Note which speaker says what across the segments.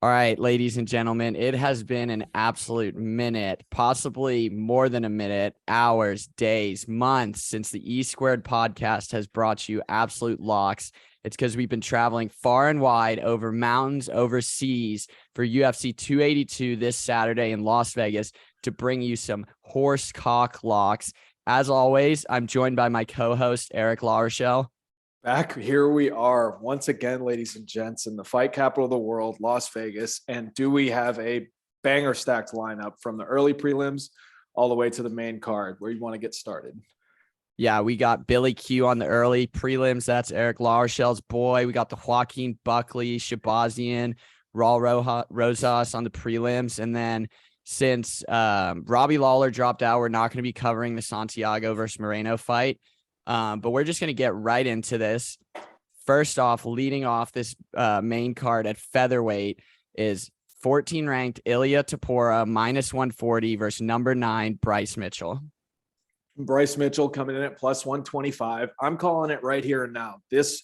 Speaker 1: All right, ladies and gentlemen, it has been an absolute minute, possibly more than a minute, hours, days, months since the E Squared podcast has brought you absolute locks. It's because we've been traveling far and wide over mountains, overseas for UFC 282 this Saturday in Las Vegas to bring you some horse cock locks. As always, I'm joined by my co-host, Eric LaRochelle.
Speaker 2: Back here we are once again, ladies and gents, in the fight capital of the world, Las Vegas. And do we have a banger stacked lineup from the early prelims all the way to the main card? Where you want to get started?
Speaker 1: Yeah, we got Billy Q on the early prelims. That's Eric LaRochelle's boy. We got the Joaquin Buckley, Shabazian, Raul Rosas on the prelims. And then since Robbie Lawler dropped out, we're not going to be covering the Santiago versus Moreno fight. But we're just going to get right into this. First off, leading off this main card at featherweight is 14 ranked Ilia Topuria minus 140 versus number 9 Bryce Mitchell.
Speaker 2: Bryce Mitchell coming in at plus 125. I'm calling it right here and now. This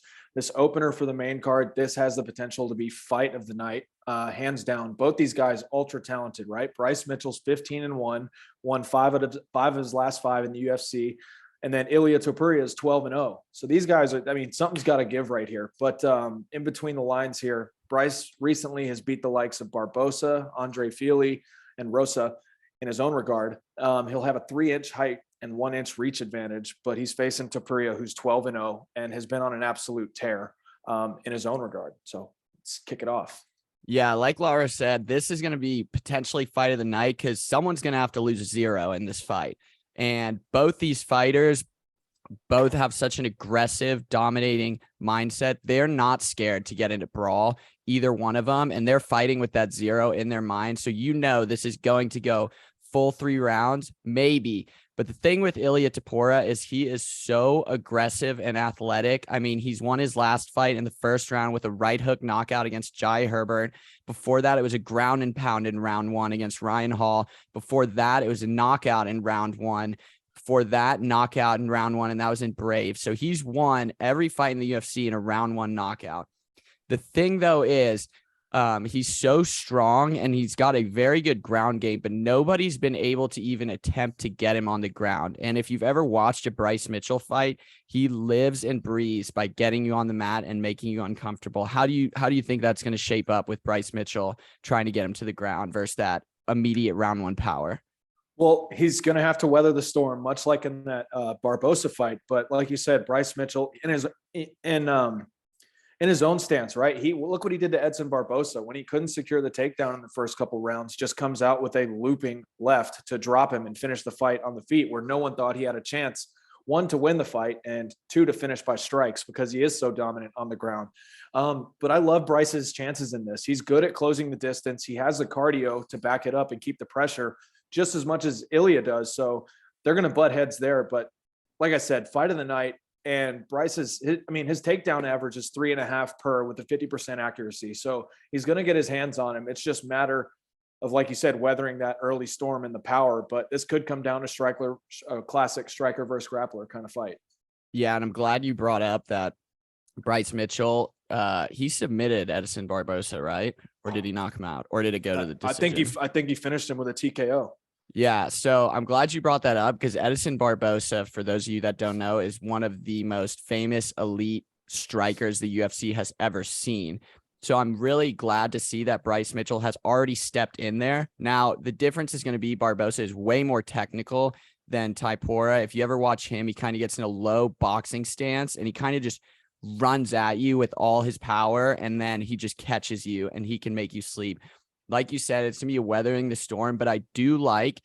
Speaker 2: opener for the main card, this has the potential to be fight of the night, hands down. Both these guys ultra talented, right? Bryce Mitchell's 15-1, won 5 of his last 5 in the UFC. And then Ilia Topuria is 12-0. So these guys are, I mean, something's got to give right here. But in between the lines here, Bryce recently has beat the likes of Barbosa, Andre Fili, and Rosa in his own regard. He'll have a 3-inch height and 1-inch reach advantage, but he's facing Topuria, who's 12-0 and has been on an absolute tear in his own regard. So let's kick it off.
Speaker 1: Yeah, like Laura said, this is going to be potentially fight of the night because someone's going to have to lose 0 in this fight. And both these fighters both have such an aggressive, dominating mindset. They're not scared to get into brawl, either one of them, and they're fighting with that 0 in their mind. So you know this is going to go full 3 rounds, maybe. But the thing with Ilia Topuria is he is so aggressive and athletic. I mean, he's won his last fight in the first round with a right hook knockout against Jai Herbert. Before that, it was a ground and pound in round 1 against Ryan Hall. Before that, it was a knockout in round 1. Before that, knockout in round 1, and that was in Brave. So he's won every fight in the UFC in a round 1 knockout. The thing, though, is he's so strong and he's got a very good ground game, but nobody's been able to even attempt to get him on the ground. And if you've ever watched a Bryce Mitchell fight, he lives and breathes by getting you on the mat and making you uncomfortable. How do you think that's going to shape up with Bryce Mitchell trying to get him to the ground versus that immediate round 1 power?
Speaker 2: Well, he's going to have to weather the storm, much like in that Barbosa fight. But like you said, Bryce Mitchell in his own stance, right? Look what he did to Edson Barbosa when he couldn't secure the takedown in the first couple rounds, just comes out with a looping left to drop him and finish the fight on the feet where no one thought he had a chance, 1, to win the fight and 2, to finish by strikes because he is so dominant on the ground. But I love Bryce's chances in this. He's good at closing the distance. He has the cardio to back it up and keep the pressure just as much as Ilia does. So they're going to butt heads there. But like I said, fight of the night. And his takedown average is 3.5 per with a 50% accuracy. So he's going to get his hands on him. It's just a matter of, like you said, weathering that early storm in the power. But this could come down to a classic striker versus grappler kind of fight. Yeah,
Speaker 1: and I'm glad you brought up that Bryce Mitchell. He submitted Edson Barbosa, right? Or did he knock him out? Or did it go to the decision?
Speaker 2: I think he finished him with a TKO.
Speaker 1: Yeah, so I'm glad you brought that up because Edson Barbosa, for those of you that don't know, is one of the most famous elite strikers the UFC has ever seen. So I'm really glad to see that Bryce Mitchell has already stepped in there. Now, the difference is going to be Barbosa is way more technical than Topuria. If you ever watch him, he kind of gets in a low boxing stance and he kind of just runs at you with all his power, and then he just catches you and he can make you sleep. Like you said, it's going to be a weathering the storm, but I do like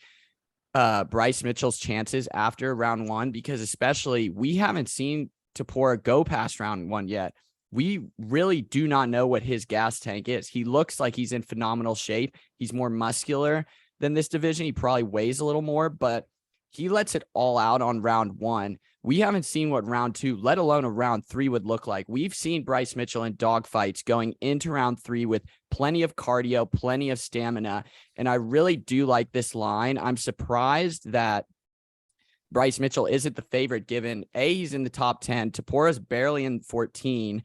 Speaker 1: Bryce Mitchell's chances after round 1 because especially we haven't seen Topuria go past round 1 yet. We really do not know what his gas tank is. He looks like he's in phenomenal shape. He's more muscular than this division. He probably weighs a little more, but he lets it all out on round 1. We haven't seen what round 2, let alone a round 3 would look like. We've seen Bryce Mitchell in dogfights going into round 3 with plenty of cardio, plenty of stamina. And I really do like this line. I'm surprised that Bryce Mitchell isn't the favorite given he's in the top 10. Topuria's barely in 14.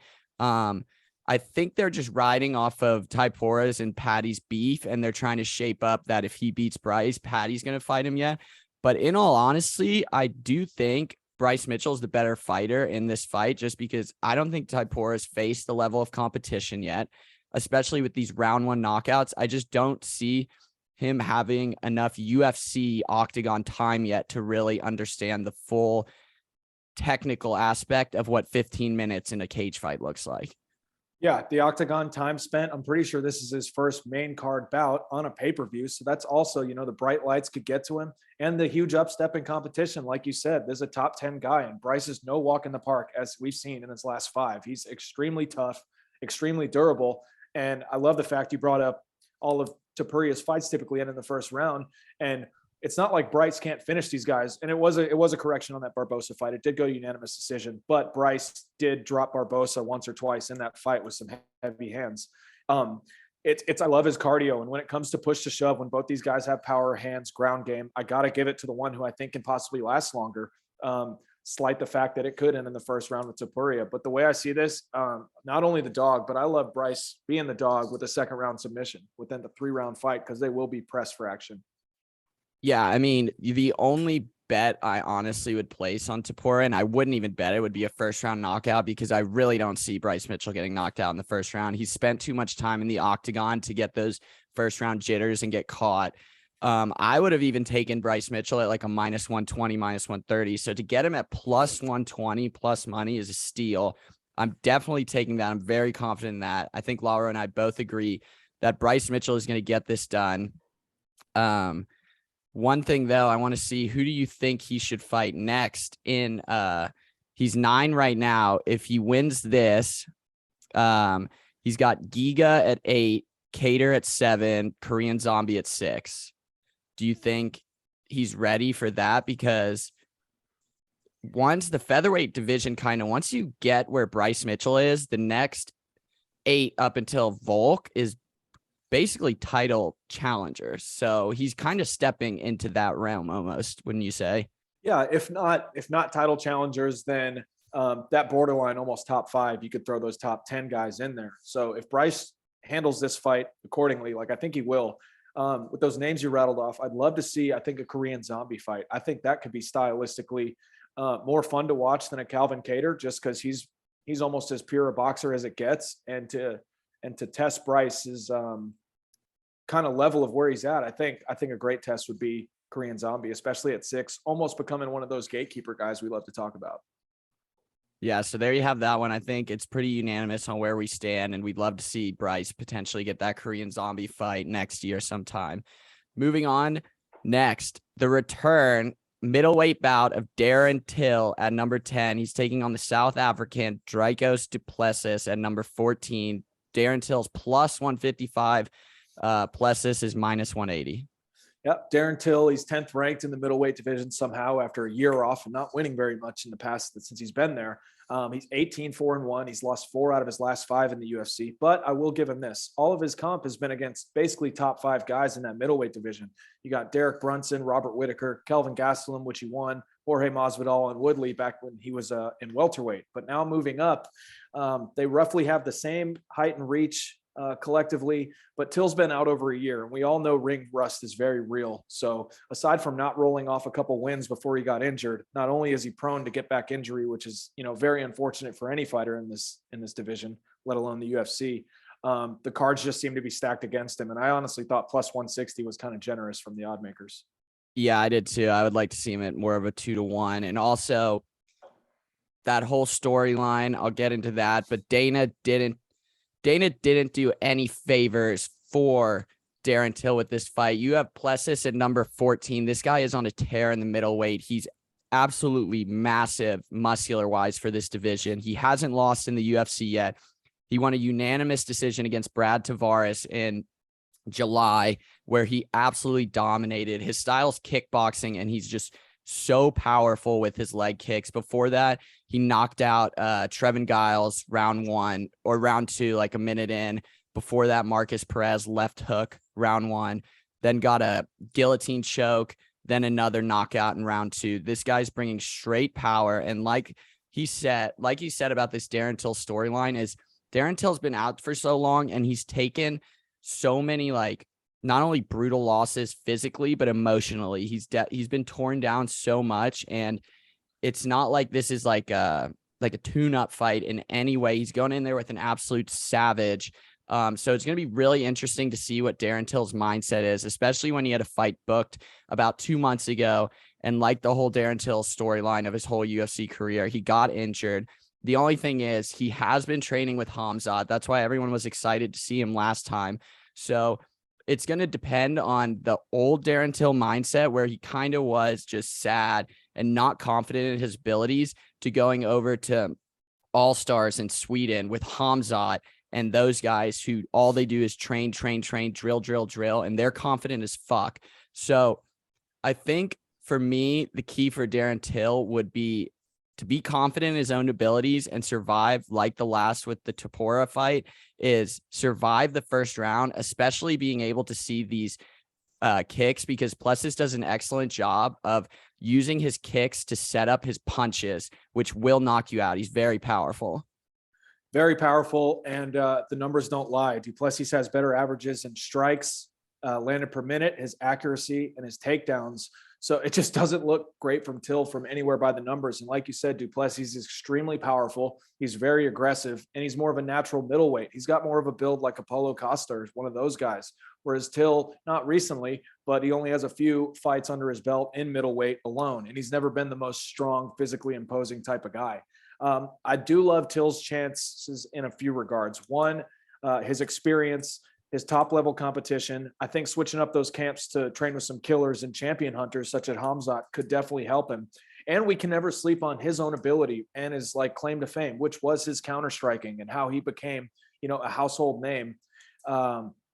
Speaker 1: I think they're just riding off of Topuria's and Paddy's beef, and they're trying to shape up that if he beats Bryce, Paddy's going to fight him yet. But in all honesty, I do think Bryce Mitchell's the better fighter in this fight, just because I don't think Topuria's faced the level of competition yet, especially with these round one knockouts. I just don't see him having enough UFC octagon time yet to really understand the full technical aspect of what 15 minutes in a cage fight looks like.
Speaker 2: Yeah, the octagon time spent. I'm pretty sure this is his first main card bout on a pay-per-view. So that's also, the bright lights could get to him and the huge upstep in competition. Like you said, there's a top 10 guy, and Bryce is no walk in the park, as we've seen in his last 5. He's extremely tough, extremely durable. And I love the fact you brought up all of Topuria's fights typically end in the first round. And it's not like Bryce can't finish these guys. And it was a correction on that Barbosa fight. It did go to unanimous decision, but Bryce did drop Barbosa once or twice in that fight with some heavy hands. I love his cardio. And when it comes to push to shove, when both these guys have power, hands, ground game, I got to give it to the one who I think can possibly last longer. Slight the fact that it could end in the first round with Topuria. But the way I see this, not only the dog, but I love Bryce being the dog with a second round submission within the 3-round fight, because they will be pressed for action.
Speaker 1: Yeah, I mean, the only bet I honestly would place on Topuria, and I wouldn't even bet it, would be a first-round knockout, because I really don't see Bryce Mitchell getting knocked out in the first round. He spent too much time in the octagon to get those first-round jitters and get caught. I would have even taken Bryce Mitchell at like a -120, -130. So to get him at +120 plus money is a steal. I'm definitely taking that. I'm very confident in that. I think Laura and I both agree that Bryce Mitchell is going to get this done. One thing though, I want to see, who do you think he should fight next in, he's 9 right now. If he wins this, he's got Giga at 8, Cater at 7, Korean Zombie at 6. Do you think he's ready for that? Because once the featherweight division once you get where Bryce Mitchell is, the next 8 up until Volk is basically title challengers. So he's kind of stepping into that realm almost, wouldn't you say?
Speaker 2: Yeah, if not title challengers, then that borderline almost top 5, you could throw those top 10 guys in there. So if Bryce handles this fight accordingly, like I think he will, with those names you rattled off, I'd love to see, I think, a Korean Zombie fight. I think that could be stylistically more fun to watch than a Calvin Cater, just because he's almost as pure a boxer as it gets. And to test Bryce's kind of level of where he's at, I think a great test would be Korean Zombie, especially at 6, almost becoming one of those gatekeeper guys we love to talk about.
Speaker 1: Yeah, so there you have that one. I think it's pretty unanimous on where we stand, and we'd love to see Bryce potentially get that Korean Zombie fight next year sometime. Moving on, next, the return middleweight bout of Darren Till at number 10. He's taking on the South African Dricus du Plessis at number 14. Darren Till's +155. Plessis is -180.
Speaker 2: Yep, Darren Till, he's 10th ranked in the middleweight division somehow after a year off and not winning very much in the past since he's been there. He's 18-4-1. He's lost 4 out of his last 5 in the UFC, but I will give him this. All of his comp has been against basically top 5 guys in that middleweight division. You got Derek Brunson, Robert Whitaker, Kelvin Gastelum, which he won, Jorge Masvidal, and Woodley back when he was in welterweight. But now moving up, they roughly have the same height and reach collectively, but Till's been out over a year, and we all know ring rust is very real. So aside from not rolling off a couple wins before he got injured, not only is he prone to get back injury, which is very unfortunate for any fighter in this division, let alone the UFC. The cards just seem to be stacked against him, and I honestly thought +160 was kind of generous from the odd makers.
Speaker 1: Yeah, I did too. I would like to see him at more of a 2-1, and also that whole storyline. I'll get into that, but Dana didn't do any favors for Darren Till with this fight. You have Plessis at number 14. This guy is on a tear in the middleweight. He's absolutely massive muscular wise for this division. He hasn't lost in the UFC yet. He won a unanimous decision against Brad Tavares in July, where he absolutely dominated. His style's kickboxing, and he's just so powerful with his leg kicks. Before that, he knocked out Trevin Giles round 1 or round 2, like a minute in. Before that, Marcus Perez left hook round 1, then got a guillotine choke, then another knockout in round 2. This guy's bringing straight power. And like he said about this Darren Till storyline is Darren Till's been out for so long, and he's taken so many, like, not only brutal losses physically, but emotionally. He's been torn down so much, and it's not like this is like a tune-up fight in any way. He's going in there with an absolute savage. So it's going to be really interesting to see what Darren Till's mindset is, especially when he had a fight booked about 2 months ago. And like the whole Darren Till storyline of his whole UFC career, he got injured. The only thing is he has been training with Khamzat. That's why everyone was excited to see him last time. So it's going to depend on the old Darren Till mindset, where he kind of was just sad and not confident in his abilities, to going over to All Stars in Sweden with Khamzat and those guys who all they do is train, drill, and they're confident as fuck. So I think for me, the key for Darren Till would be to be confident in his own abilities and survive, like the last with the Topuria fight, is survive the first round, especially being able to see these kicks, because Plessis does an excellent job of using his kicks to set up his punches, which will knock you out. He's very powerful.
Speaker 2: Very powerful, and the numbers don't lie. Du Plessis has better averages in strikes landed per minute, his accuracy, and his takedowns. So it just doesn't look great from Till from anywhere by the numbers. And like you said, Du Plessis is extremely powerful. He's very aggressive, and he's more of a natural middleweight. He's got more of a build like Apollo Costa, one of those guys. Whereas Till, not recently, but he only has a few fights under his belt in middleweight alone, and he's never been the most strong, physically imposing type of guy. I do love Till's chances in a few regards. One, his experience, his top level competition. I think switching up those camps to train with some killers and champion hunters such as Khamzat could definitely help him. And we can never sleep on his own ability and his like claim to fame, which was his counter striking and how he became, a household name,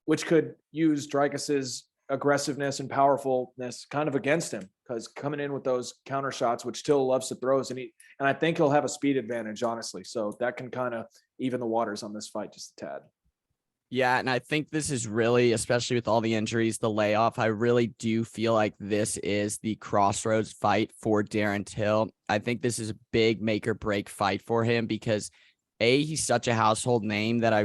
Speaker 2: which could use Dricus's aggressiveness and powerfulness kind of against him, because coming in with those counter shots, which Till loves to throw, and I think he'll have a speed advantage, honestly. So that can kind of even the waters on this fight just a tad.
Speaker 1: Yeah, and I think this is really, especially with all the injuries, the layoff, I really do feel like this is the crossroads fight for Darren Till. I think this is a big make or break fight for him because he's such a household name that I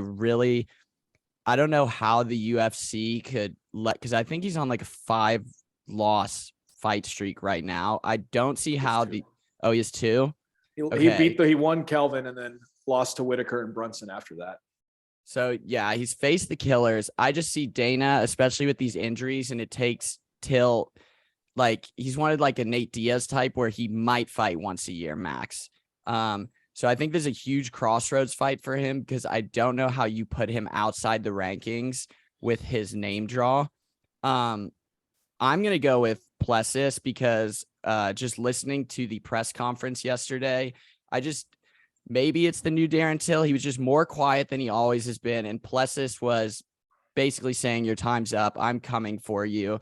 Speaker 1: don't know how the UFC could because I think he's on like a 5-loss fight streak right now. I don't see how he is 2.
Speaker 2: He won Kelvin and then lost to Whitaker and Brunson after that.
Speaker 1: So yeah, he's faced the killers. I just see Dana, especially with these injuries, and it takes Till, like he's wanted like a Nate Diaz type where he might fight once a year max. So I think there's a huge crossroads fight for him because I don't know how you put him outside the rankings with his name draw. I'm going to go with Plessis because just listening to the press conference yesterday, maybe it's the new Darren Till. He was just more quiet than he always has been. And Plessis was basically saying, your time's up. I'm coming for you.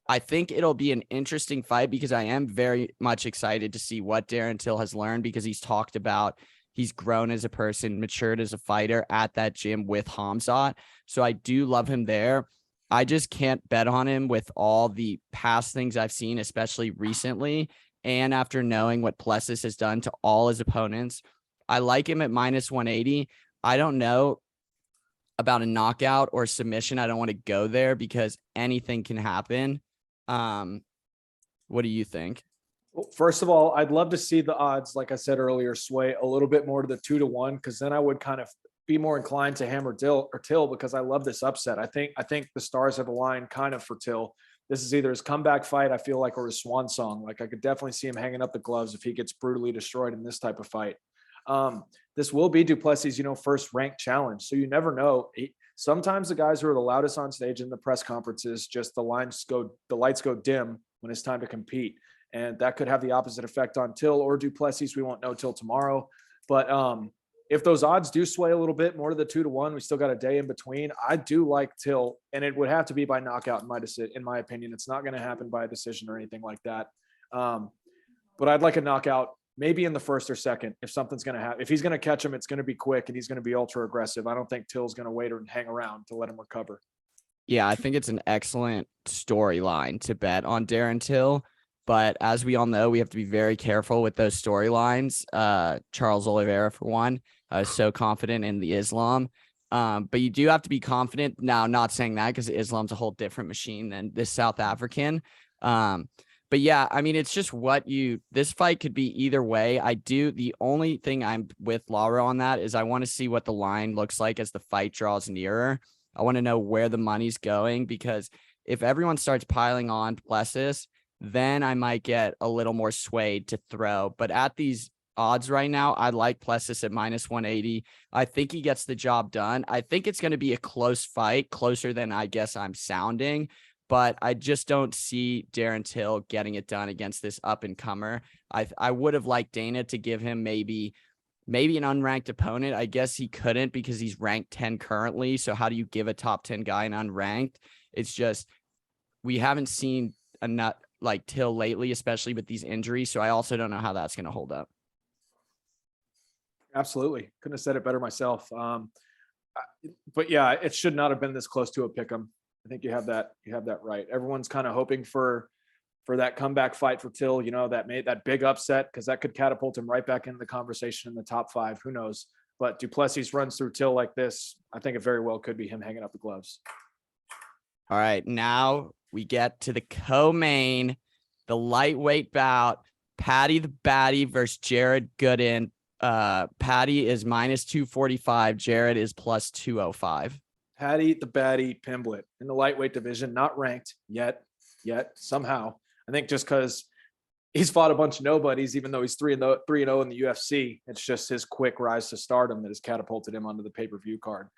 Speaker 1: I think it'll be an interesting fight because I am very much excited to see what Darren Till has learned, because he's talked about he's grown as a person, matured as a fighter at that gym with Khamzat. So I do love him there. I just can't bet on him with all the past things I've seen, especially recently. And after knowing what Plessis has done to all his opponents, I like him at -180. I don't know about a knockout or submission. I don't want to go there because anything can happen. What do you think?
Speaker 2: Well, first of all, I'd love to see the odds, like I said earlier, sway a little bit more to the 2-1, because then I would kind of be more inclined to hammer Till, because I love this upset. I think the stars have aligned kind of for Till. This is either his comeback fight, I feel like, or his swan song. Like I could definitely see him hanging up the gloves if he gets brutally destroyed in this type of fight. This will be Du Plessis, first ranked challenge. So you never know. Sometimes the guys who are the loudest on stage in the press conferences, just the lights go dim when it's time to compete. And that could have the opposite effect on Till or Du Plessis. We won't know till tomorrow. But if those odds do sway a little bit more to the 2-1, we still got a day in between. I do like Till, and it would have to be by knockout in my opinion. It's not going to happen by a decision or anything like that. But I'd like a knockout, maybe in the first or second. If something's going to happen, if he's going to catch him, it's going to be quick and he's going to be ultra aggressive. I don't think Till's going to wait or hang around to let him recover.
Speaker 1: Yeah, I think it's an excellent storyline to bet on Darren Till. But as we all know, we have to be very careful with those storylines. Charles Oliveira, for one, so confident in the Islam. But you do have to be confident. Now, not saying that because Islam's a whole different machine than this South African. But yeah, I mean, it's just this fight could be either way. The only thing I'm with Laura on that is I want to see what the line looks like as the fight draws nearer. I want to know where the money's going, because if everyone starts piling on Plessis, then I might get a little more swayed to throw. But at these odds right now, I like Plessis at -180. I think he gets the job done. I think it's going to be a close fight, closer than I guess I'm sounding. But I just don't see Darren Till getting it done against this up-and-comer. I would have liked Dana to give him maybe an unranked opponent. I guess he couldn't because he's ranked 10 currently. So how do you give a top 10 guy an unranked? It's just we haven't seen enough like Till lately, especially with these injuries. So I also don't know how that's going to hold up.
Speaker 2: Absolutely. Couldn't have said it better myself. But yeah, it should not have been this close to a pick'em. I think you have that right. Everyone's kind of hoping for that comeback fight for Till, that big upset, because that could catapult him right back into the conversation in the top 5. Who knows? But Duplessis runs through Till like this, I think it very well could be him hanging up the gloves.
Speaker 1: All right, now we get to the co-main, the lightweight bout, Paddy the Baddy versus Jared Gooden. Paddy is -245. Jared is +205.
Speaker 2: Paddy the Baddy Pimblett in the lightweight division, not ranked yet somehow. I think just because he's fought a bunch of nobodies, even though he's 3-0 in the UFC. It's just his quick rise to stardom that has catapulted him onto the pay-per-view card.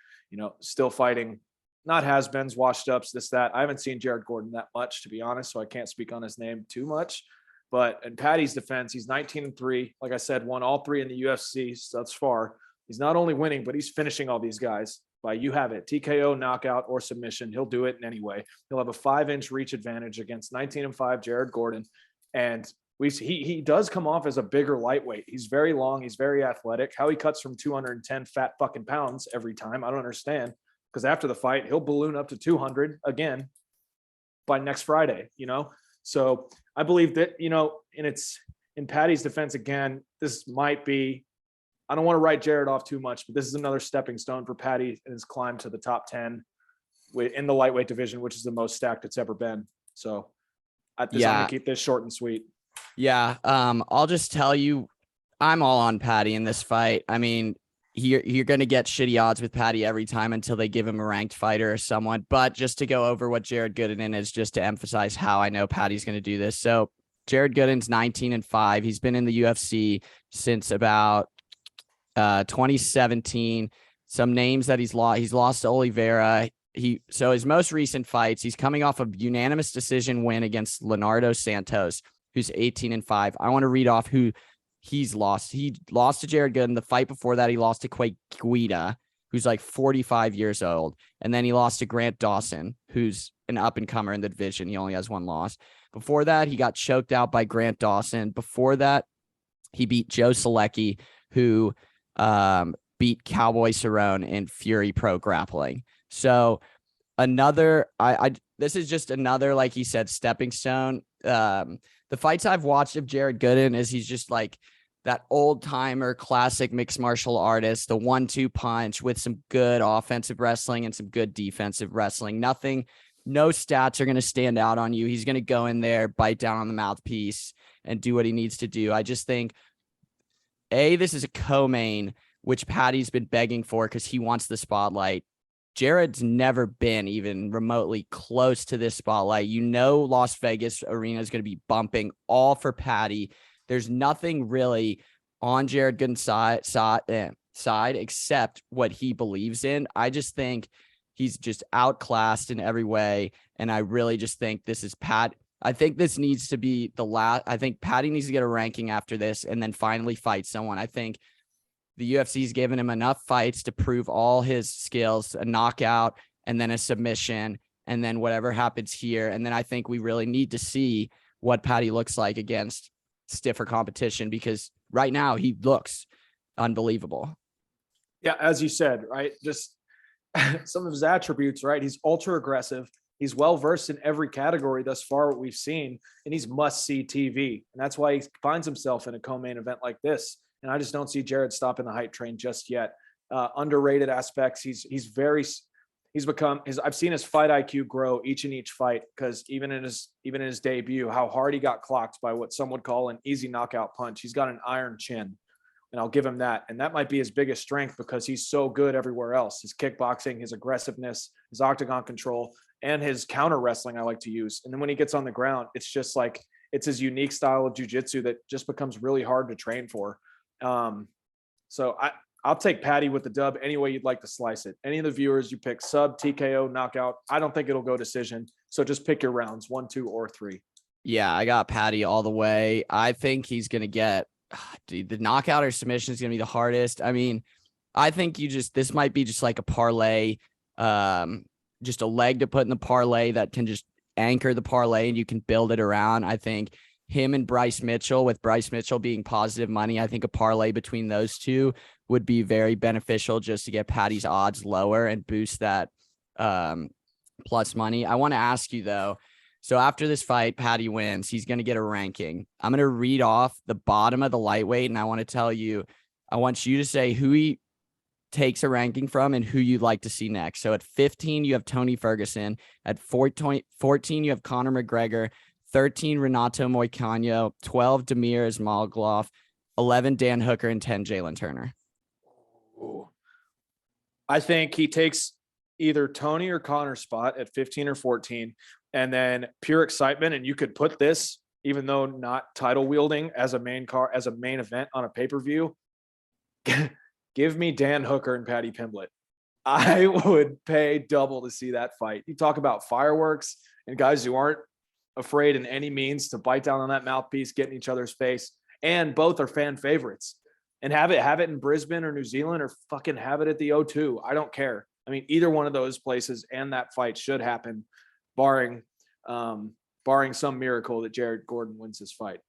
Speaker 2: Still fighting, not has-beens, washed-ups, this, that. I haven't seen Jared Gordon that much, to be honest, so I can't speak on his name too much. But in Paddy's defense, he's 19-3. Like I said, won all 3 in the UFC thus far. He's not only winning, but he's finishing all these guys by TKO, knockout, or submission. He'll do it in any way. He'll have a 5-inch reach advantage against 19-5 Jared Gordon. And he does come off as a bigger lightweight. He's very long. He's very athletic. How he cuts from 210 fat fucking pounds every time, I don't understand. Because after the fight, he'll balloon up to 200 again by next Friday, So I believe that, in Paddy's defense, again, this might be, I don't want to write Jared off too much, but this is another stepping stone for Paddy in his climb to the top 10 in the lightweight division, which is the most stacked it's ever been. So I'm going to keep this short and sweet.
Speaker 1: Yeah. I'll just tell you, I'm all on Paddy in this fight. I mean, you're going to get shitty odds with Paddy every time until they give him a ranked fighter or someone. But just to go over what Jared Gooden is, just to emphasize how I know Paddy's going to do this. So Jared Gooden's 19-5. He's been in the UFC since about 2017. Some names that he's lost to Oliveira. So his most recent fights, he's coming off a unanimous decision win against Leonardo Santos, who's 18-5. I want to read off who he's lost. He lost to Jared Gooden. The fight before that, he lost to Quay Guida, who's like 45 years old. And then he lost to Grant Dawson, who's an up-and-comer in the division. He only has 1 loss. Before that, he got choked out by Grant Dawson. Before that, he beat Joe Selecki, who beat Cowboy Cerrone in Fury Pro Grappling. So this is just another, like he said, stepping stone. The fights I've watched of Jared Gooden is he's just like that old timer, classic mixed martial artist, the 1-2 punch with some good offensive wrestling and some good defensive wrestling. No stats are going to stand out on you. He's going to go in there, bite down on the mouthpiece and do what he needs to do. I just think this is a co-main, which Paddy's been begging for because he wants the spotlight. Jared's never been even remotely close to this spotlight. Las Vegas Arena is going to be bumping all for Paddy. There's nothing really on Jared Gooden's side except what he believes in. I just think he's just outclassed in every way. And I really just think this is I think this needs to be the last. I think Paddy needs to get a ranking after this and then finally fight someone. I think the UFC's given him enough fights to prove all his skills, a knockout and then a submission, and then whatever happens here. And then I think we really need to see what Paddy looks like against stiffer competition, because right now he looks unbelievable.
Speaker 2: Yeah, as you said, right? Just some of his attributes, right? He's ultra aggressive. He's well versed in every category thus far, what we've seen, and he's must see TV. And that's why he finds himself in a co-main event like this. And I just don't see Jared stopping the hype train just yet. Underrated aspects. He's become his. I've seen his fight IQ grow each fight, because even in his debut, how hard he got clocked by what some would call an easy knockout punch. He's got an iron chin, and I'll give him that. And that might be his biggest strength, because he's so good everywhere else. His kickboxing, his aggressiveness, his octagon control, and his counter wrestling I like to use. And then when he gets on the ground, it's just like, it's his unique style of jiu-jitsu that just becomes really hard to train for. So I'll take Paddy with the dub any way you'd like to slice it. Any of the viewers you pick, sub, TKO, knockout. I don't think it'll go decision. So just pick your rounds, 1, 2, or 3.
Speaker 1: Yeah, I got Paddy all the way. I think he's going to get the knockout or submission is going to be the hardest. I mean, I think this might be just like a parlay, just a leg to put in the parlay that can just anchor the parlay and you can build it around. I think him and Bryce Mitchell, with Bryce Mitchell being positive money, I think a parlay between those two would be very beneficial just to get Paddy's odds lower and boost that plus money. I want to ask you though, so after this fight, Paddy wins, he's going to get a ranking. I'm going to read off the bottom of the lightweight, and I want you to say who he takes a ranking from and who you'd like to see next. So at 15, you have Tony Ferguson. At 14, you have Conor McGregor. 13, Renato Moicano. 12, Demir Ismagulov. 11, Dan Hooker. And 10, Jalen Turner.
Speaker 2: I think he takes either Tony or Conor's spot at 15 or 14, and then pure excitement. And you could put this, even though not title wielding, as a main event on a pay-per-view. Give me Dan Hooker and Paddy Pimblett. I would pay double to see that fight. You talk about fireworks and guys who aren't afraid in any means to bite down on that mouthpiece, get in each other's face, and both are fan favorites. And have it in Brisbane or New Zealand, or fucking have it at the O2. I don't care. I mean, either one of those places and that fight should happen, barring some miracle that Jared Gordon wins this fight.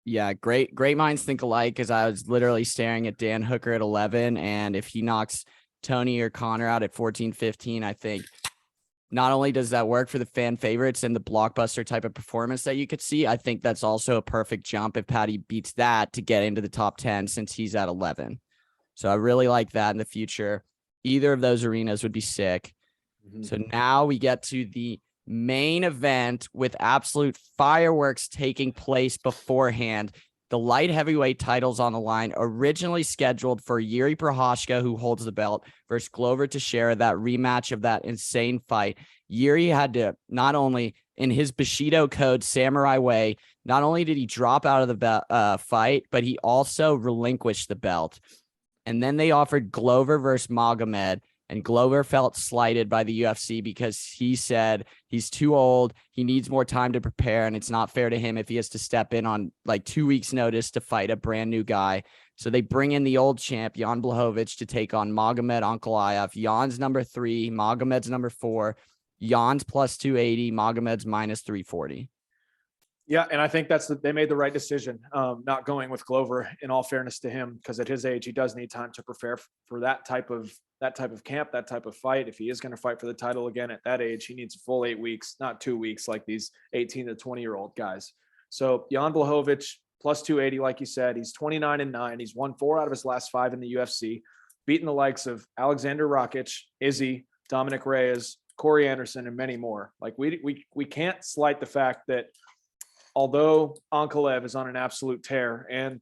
Speaker 1: Yeah, great minds think alike, because I was literally staring at Dan Hooker at 11, and if he knocks Tony or Conor out at 14, 15, I think not only does that work for the fan favorites and the blockbuster type of performance that you could see, I think that's also a perfect jump if Paddy beats that to get into the top 10, since he's at 11. So I really like that in the future. Either of those arenas would be sick. Mm-hmm. So now we get to the main event with absolute fireworks taking place beforehand. The light heavyweight titles on the line, originally scheduled for Yuri Prochazka, who holds the belt, versus Glover Teixeira, that rematch of that insane fight. Yuri had to, not only in his Bushido code samurai way, not only did he drop out of the fight, but he also relinquished the belt. And then they offered Glover versus Magomed, and Glover felt slighted by the UFC because he said he's too old, he needs more time to prepare, and it's not fair to him if he has to step in on like 2 weeks' notice to fight a brand new guy. So they bring in the old champ, Jan Blachowicz, to take on Magomed Ankalaev. Jan's number 3, Magomed's number 4. Jan's plus 280, Magomed's minus 340.
Speaker 2: Yeah, and I think they made the right decision, not going with Glover, in all fairness to him, because at his age, he does need time to prepare for that type of camp, that type of fight. If he is going to fight for the title again at that age, he needs a full 8 weeks, not 2 weeks like these 18 to 20-year-old guys. So Jan Blachowicz, plus 280, like you said, he's 29-9. He's won 4 out of his last 5 in the UFC, beaten the likes of Alexander Rakic, Izzy, Dominic Reyes, Corey Anderson, and many more. Like we can't slight the fact that although Ankalaev is on an absolute tear and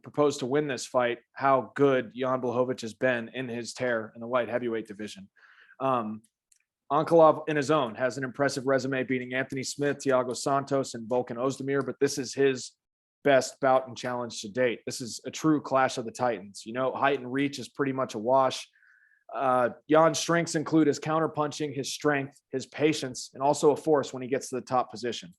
Speaker 2: proposed to win this fight, how good Jan Blachowicz has been in his tear in the light heavyweight division. Ankalaev in his own has an impressive resume, beating Anthony Smith, Thiago Santos, and Volkan Ozdemir, but this is his best bout and challenge to date. This is a true clash of the titans. You know, height and reach is pretty much a wash. Jan's strengths include his counterpunching, his strength, his patience, and also a force when he gets to the top position.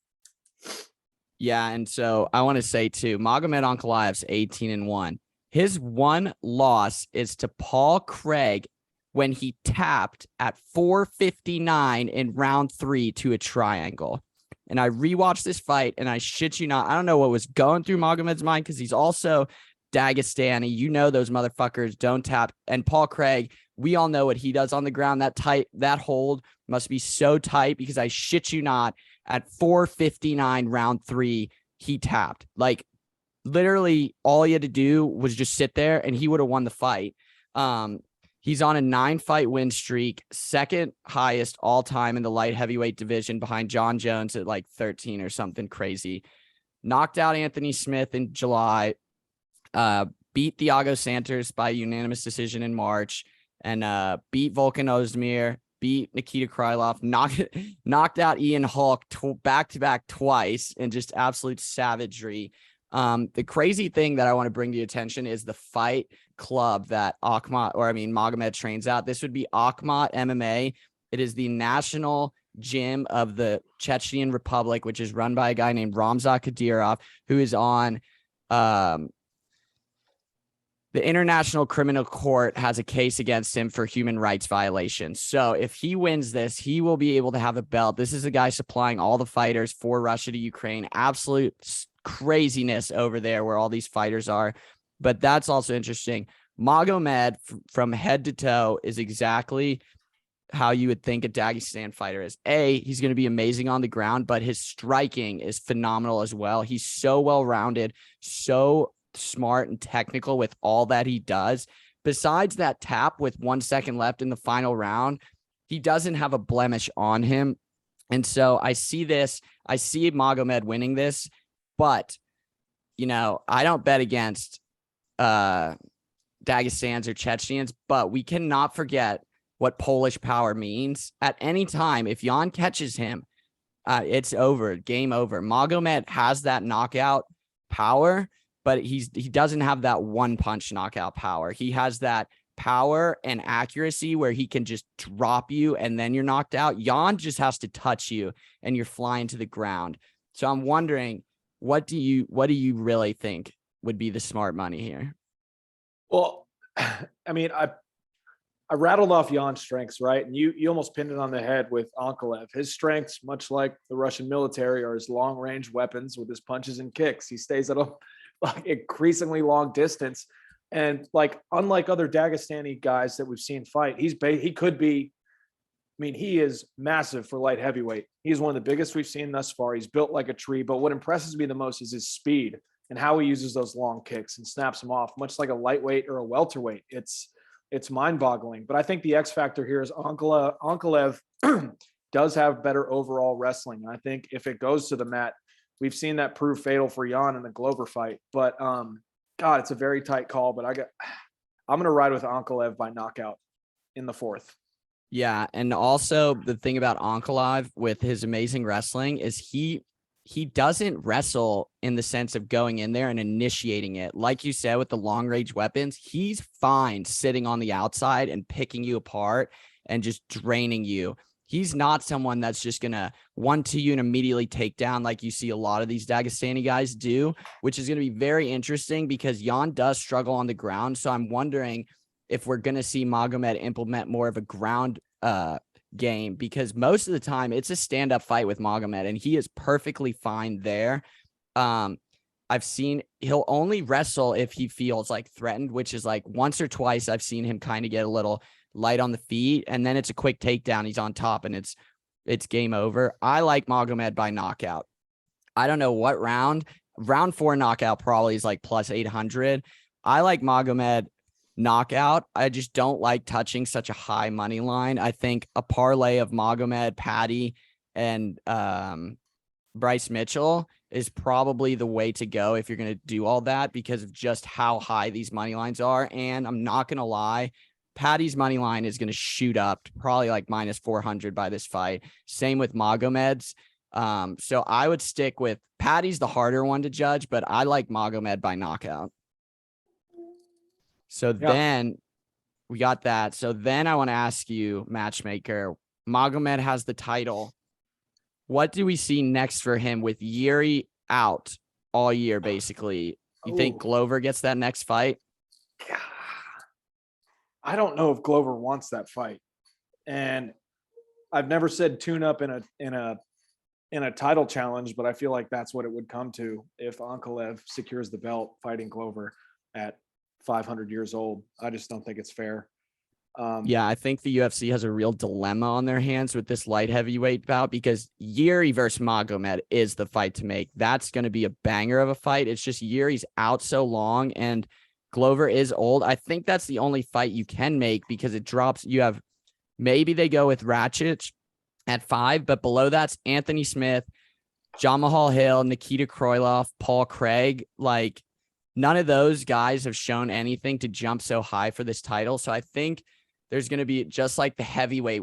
Speaker 1: Yeah, and so I want to say too, Magomed Ankalaev's 18-1. His one loss is to Paul Craig when he tapped at 4:59 in round 3 to a triangle. And I rewatched this fight, and I shit you not, I don't know what was going through Magomed's mind, because he's also Dagestani. You know those motherfuckers don't tap. And Paul Craig we all know what he does on the ground. That hold must be so tight, because I shit you not, at 4:59 round 3, he tapped. Like, literally all he had to do was just sit there and he would have won the fight. He's on a 9-fight win streak, second highest all time in the light heavyweight division, behind John Jones at like 13 or something crazy. Knocked out Anthony Smith in July, beat Thiago Santos by unanimous decision in March, and beat Volkan Ozdemir, beat Nikita Krylov, knocked out Ian Hulk back-to-back twice in just absolute savagery. The crazy thing that I want to bring to your attention is the fight club that Magomed trains at. This would be Akhmat MMA. It is the national gym of the Chechen Republic, which is run by a guy named Ramzan Kadyrov, who is on the International Criminal Court has a case against him for human rights violations. So if he wins this, he will be able to have a belt. This is a guy supplying all the fighters for Russia to Ukraine. Absolute craziness over there where all these fighters are. But that's also interesting. Magomed, from head to toe, is exactly how you would think a Dagestan fighter is. He's going to be amazing on the ground, but his striking is phenomenal as well. He's so well-rounded, so smart and technical with all that he does. Besides that tap with 1 second left in the final round, he doesn't have a blemish on him. And so I see Magomed winning this, but I don't bet against Dagestans or Chechens, but we cannot forget what Polish power means. At any time, if Jan catches him, it's over, game over. Magomed has that knockout power, but he doesn't have that one punch knockout power. He has that power and accuracy where he can just drop you and then you're knocked out. Jan just has to touch you and you're flying to the ground. So I'm wondering, what do you really think would be the smart money here?
Speaker 2: Well, I mean, I rattled off Jan's strengths, right? And you almost pinned it on the head with Ankalaev. His strengths, much like the Russian military, are his long-range weapons with his punches and kicks. He stays at a increasingly long distance, and unlike other Dagestani guys that we've seen fight, he is massive for light heavyweight. He's one of the biggest we've seen thus far. He's built like a tree, but what impresses me the most is his speed and how he uses those long kicks and snaps them off, much like a lightweight or a welterweight. It's mind-boggling. But I think the X factor here is Ankalaev does have better overall wrestling. And I think if it goes to the mat, we've seen that prove fatal for Jan in the Glover fight. But God, it's a very tight call. But I'm going to ride with Ankalaev by knockout in the 4th.
Speaker 1: Yeah, and also the thing about Ankalaev with his amazing wrestling is he doesn't wrestle in the sense of going in there and initiating it. Like you said, with the long range weapons, he's fine sitting on the outside and picking you apart and just draining you. He's not someone that's just going to 1-2 you and immediately take down like you see a lot of these Dagestani guys do, which is going to be very interesting because Jan does struggle on the ground. So I'm wondering if we're going to see Magomed implement more of a ground game, because most of the time it's a stand-up fight with Magomed and he is perfectly fine there. I've seen he'll only wrestle if he feels like threatened, which is like once or twice I've seen him kind of get a little light on the feet, and then it's a quick takedown. He's on top and it's game over. I like Magomed by knockout. I don't know what round 4 knockout probably is like plus 800. I like Magomed knockout. I just don't like touching such a high money line. I think a parlay of Magomed, Paddy, and Bryce Mitchell is probably the way to go if you're going to do all that, because of just how high these money lines are. And I'm not going to lie, Paddy's money line is going to shoot up to probably like minus 400 by this fight. Same with Magomed's. So I would stick with Paddy's the harder one to judge, but I like Magomed by knockout. So then we got that. So then I want to ask you, matchmaker, Magomed has the title. What do we see next for him with Yuri out all year, basically? You think Glover gets that next fight?
Speaker 2: I don't know if Glover wants that fight. And I've never said tune up in a title challenge, but I feel like that's what it would come to if Ankalaev secures the belt fighting Glover at 500 years old. I just don't think it's fair.
Speaker 1: Yeah, I think the UFC has a real dilemma on their hands with this light heavyweight bout because Yuri versus Magomed is the fight to make. That's going to be a banger of a fight. It's just Yuri's out so long and Glover is old. I think that's the only fight you can make because it drops. You have maybe they go with Ratchett at 5, but below that's Anthony Smith, John Mahal Hill, Nikita Krylov, Paul Craig. Like none of those guys have shown anything to jump so high for this title. So I think there's going to be just like the heavyweight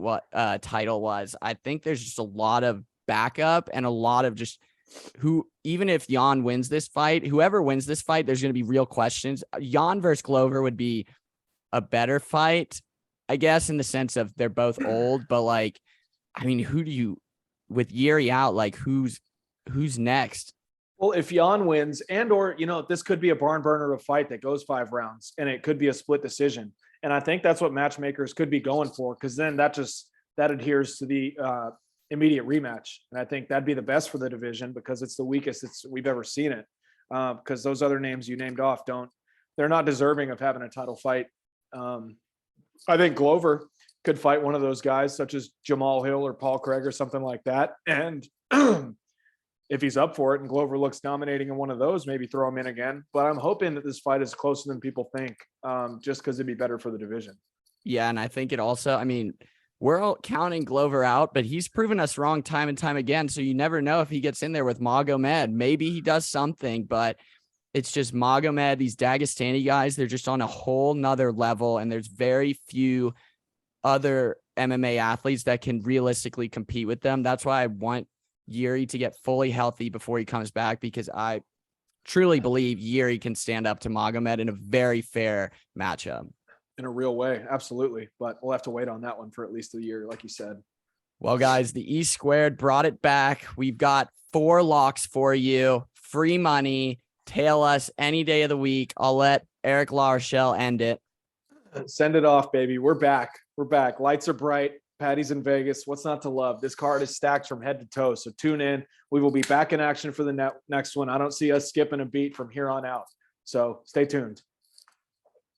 Speaker 1: title was. I think there's just a lot of backup and a lot of just who, even if Jan wins this fight, whoever wins this fight, there's going to be real questions. Jan versus Glover would be a better fight, I guess, in the sense of they're both old, but like, I mean, who do you, with Yuri out, like who's next?
Speaker 2: Well, if Jan wins or, this could be a barn burner of a fight that goes 5 rounds and it could be a split decision. And I think that's what matchmakers could be going for, because then that adheres to the immediate rematch. And I think that'd be the best for the division because it's the weakest we've ever seen it. Because those other names you named off they're not deserving of having a title fight. I think Glover could fight one of those guys such as Jamal Hill or Paul Craig or something like that. And if he's up for it and Glover looks dominating in one of those, maybe throw him in again. But I'm hoping that this fight is closer than people think, just because it'd be better for the division.
Speaker 1: Yeah, and I think it also, I mean, we're all counting Glover out, but he's proven us wrong time and time again. So you never know if he gets in there with Magomed. Maybe he does something, but it's just Magomed, these Dagestani guys, they're just on a whole nother level. And there's very few other MMA athletes that can realistically compete with them. That's why I want Yuri to get fully healthy before he comes back, because I truly believe Yuri can stand up to Magomed in a very fair matchup.
Speaker 2: In a real way, absolutely. But we'll have to wait on that one for at least a year, like you said.
Speaker 1: Well, guys, the E Squared brought it back. We've got 4 locks for you. Free money. Tail us any day of the week. I'll let Eric LaRochelle end it.
Speaker 2: Send it off, baby. We're back. Lights are bright. Paddy's in Vegas. What's not to love? This card is stacked from head to toe. So tune in. We will be back in action for the next one. I don't see us skipping a beat from here on out. So stay tuned.